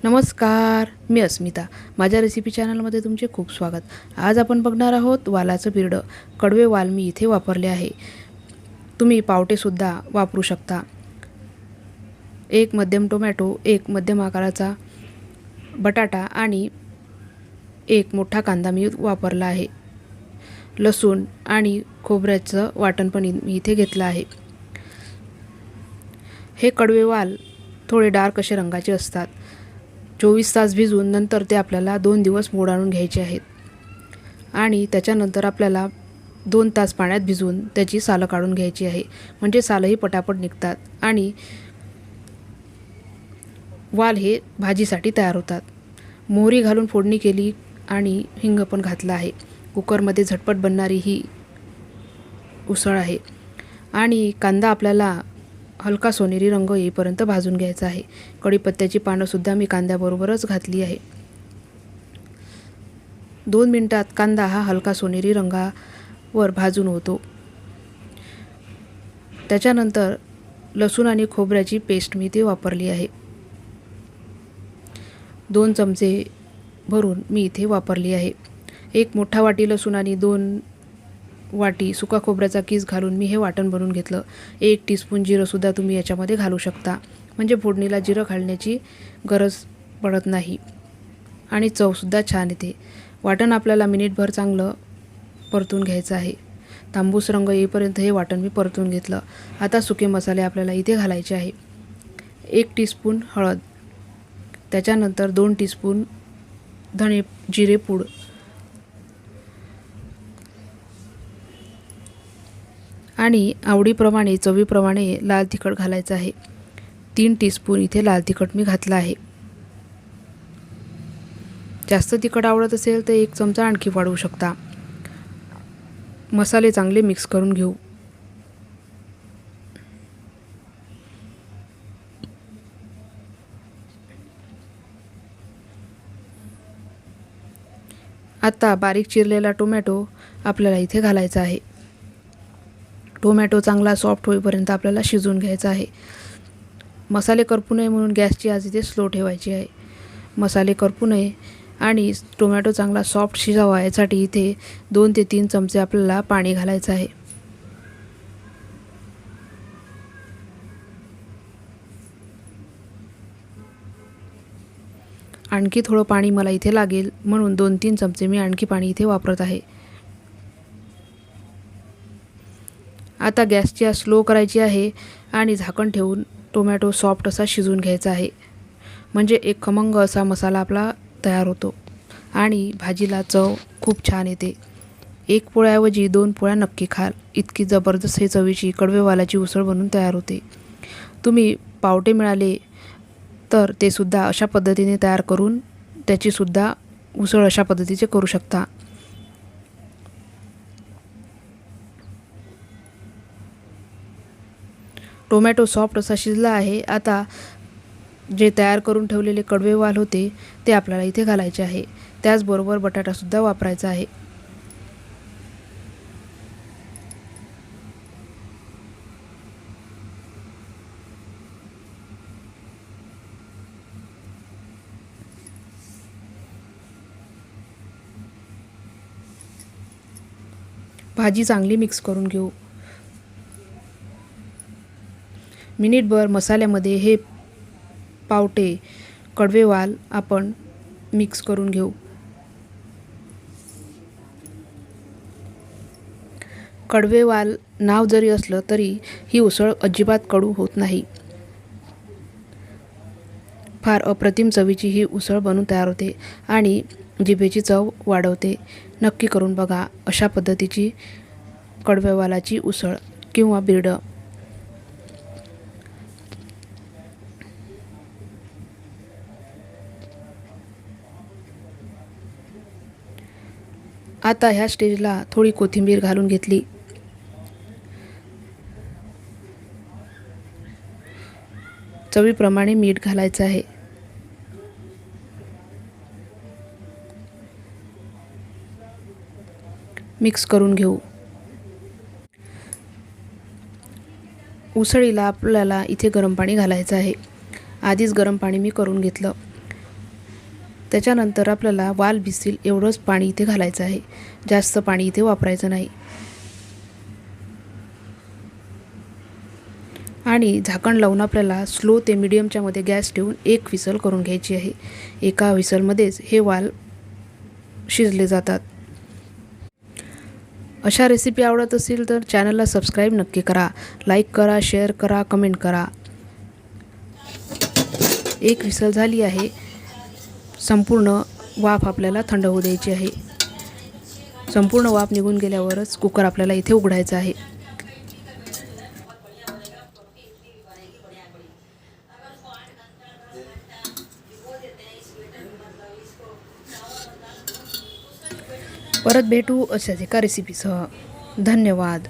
नमस्कार, मी अस्मिता. माझ्या रेसिपी चॅनलमध्ये तुमचे खूप स्वागत. आज आपण बघणार आहोत वालाचं बिरडं. कडवे वाल मी इथे वापरले आहे. तुम्ही पावटेसुद्धा वापरू शकता. एक मध्यम टोमॅटो, एक मध्यम आकाराचा बटाटा आणि एक मोठा कांदा मी वापरला आहे. लसूण आणि खोबऱ्याचं वाटण पण मी इथे घेतलं आहे. हे कडवे वाल थोडे डार्क असे रंगाचे असतात. 24 तास भिजवून नंतर ते आपल्याला 2 दिवस मोड आणून घ्यायचे आहेत आणि त्याच्यानंतर आपल्याला 2 तास पाण्यात भिजवून त्याची सालं काढून घ्यायची आहे. म्हणजे सालंही पटापट निघतात आणि वाल हे भाजीसाठी तयार होतात. मोहरी घालून फोडणी केली आणि हिंग पण घातला आहे. कुकरमध्ये झटपट बनणारी ही उसळ आहे आणि कांदा आपल्याला हलका सोनेरी रंग येईपर्यंत भाजून घ्यायचा आहे. कढीपत्त्याची पानंसुद्धा मी कांद्याबरोबरच घातली आहे. 2 मिनिटात कांदा हा हलका सोनेरी रंगावर भाजून होतो. त्याच्यानंतर लसूण आणि खोबऱ्याची पेस्ट मी इथे वापरली आहे. 2 चमचे भरून मी इथे वापरली आहे. एक मोठा वाटी लसूण आणि 2 वाटी सुका खोबऱ्याचा कीस घालून मी हे वाटण बनवून घेतलं. 1 टीस्पून जिरंसुद्धा तुम्ही याच्यामध्ये घालू शकता. म्हणजे फोडणीला जिरं घालण्याची गरज पडत नाही आणि चवसुद्धा छान येते. वाटण आपल्याला मिनिटभर चांगलं परतून घ्यायचं आहे. तांबूस रंग येईपर्यंत हे वाटण मी परतून घेतलं. आता सुके मसाले आपल्याला इथे घालायचे आहे. 1 टीस्पून हळद, त्याच्यानंतर 2 टीस्पून धणे जिरे पूड, आणि आवडीप्रमाणे चवीप्रमाणे लाल तिखट घालायचं आहे. 3 टीस्पून इथे लाल तिखट मी घातलं आहे. जास्त तिखट आवडत असेल तर 1 चमचा आणखी वाढवू शकता. मसाले चांगले मिक्स करून घेऊ. आता बारीक चिरलेला टोमॅटो आपल्याला इथे घालायचा आहे. टोमॅटो चांगला सॉफ्ट होईपर्यंत आपल्याला शिजवून घ्यायचा आहे. मसाले करपू नये म्हणून गॅसची आच इथे स्लो ठेवायची आहे. मसाले करपू नये आणि टोमॅटो चांगला सॉफ्ट शिजावा यासाठी इथे 2 ते 3 चमचे आपल्याला पाणी घालायचं आहे. आणखी थोडं पाणी मला इथे लागेल म्हणून 2-3 चमचे मी आणखी पाणी इथे वापरत आहे. आता गॅसची आच स्लो करायची आहे आणि झाकण ठेवून टोमॅटो सॉफ्ट असा शिजवून घ्यायचा आहे. म्हणजे एक खमंग असा मसाला आपला तयार होतो आणि भाजीला चव खूप छान येते. 1 पोळ्याऐवजी 2 पोळ्या नक्की खाल. इतकी जबरदस्त हे चवीची कडवेवालाची उसळ बनून तयार होते. तुम्ही पावटे मिळाले तर ते सुद्धा अशा पद्धतीने तयार करून त्याचीसुद्धा उसळ अशा पद्धतीचे करू शकता. टोमॅटो सॉफ्ट असा शिजला आहे. आता जे तयार करून ठेवलेले कडवे वाल होते ते आपल्याला इथे घालायचे आहे. त्याचबरोबर बटाटासुद्धा वापरायचा आहे. भाजी चांगली मिक्स करून घेऊ. मिनिटभर मसाल्यामध्ये हे पावटे कडवे वाल आपण मिक्स करून घेऊ. कडवे वाल नाव जरी असलं तरी ही उसळ अजिबात कडू होत नाही. फार अप्रतिम चवीची ही उसळ बनून तयार होते आणि जिभेची चव वाढवते. नक्की करून बघा अशा पद्धतीची कडव्या वालाची उसळ किंवा बिरडं. आता ह्या स्टेजला थोडी कोथिंबीर घालून घेतली. चवीप्रमाणे मीठ घालायचं आहे. मिक्स करून घेऊ. उसळीला आपल्याला इथे गरम पाणी घालायचं आहे. आधीच गरम पाणी मी करून घेतलं. त्याच्यानंतर आपल्याला वाल भिजतील एवढंच पाणी इथे घालायचं आहे, जास्त पाणी इथे वापरायचं नाही. आणि झाकण लावून आपल्याला स्लो ते मीडियमच्या मध्ये गॅस ठेवून एक विसल करून घ्यायची आहे. एका विसलमध्येच हे वाल शिजले जातात. अशा रेसिपी आवडत असतील तर चॅनलला सबस्क्राईब नक्की करा, लाईक करा, शेअर करा, कमेंट करा. एक विसल झाली आहे. संपूर्ण वाफ आपल्याला थंड होऊ द्यायची आहे. संपूर्ण वाफ निघून गेल्यावरच कुकर आपल्याला इथे उघडायचा आहे. परत भेटू अशाच एका रेसिपीसह. धन्यवाद.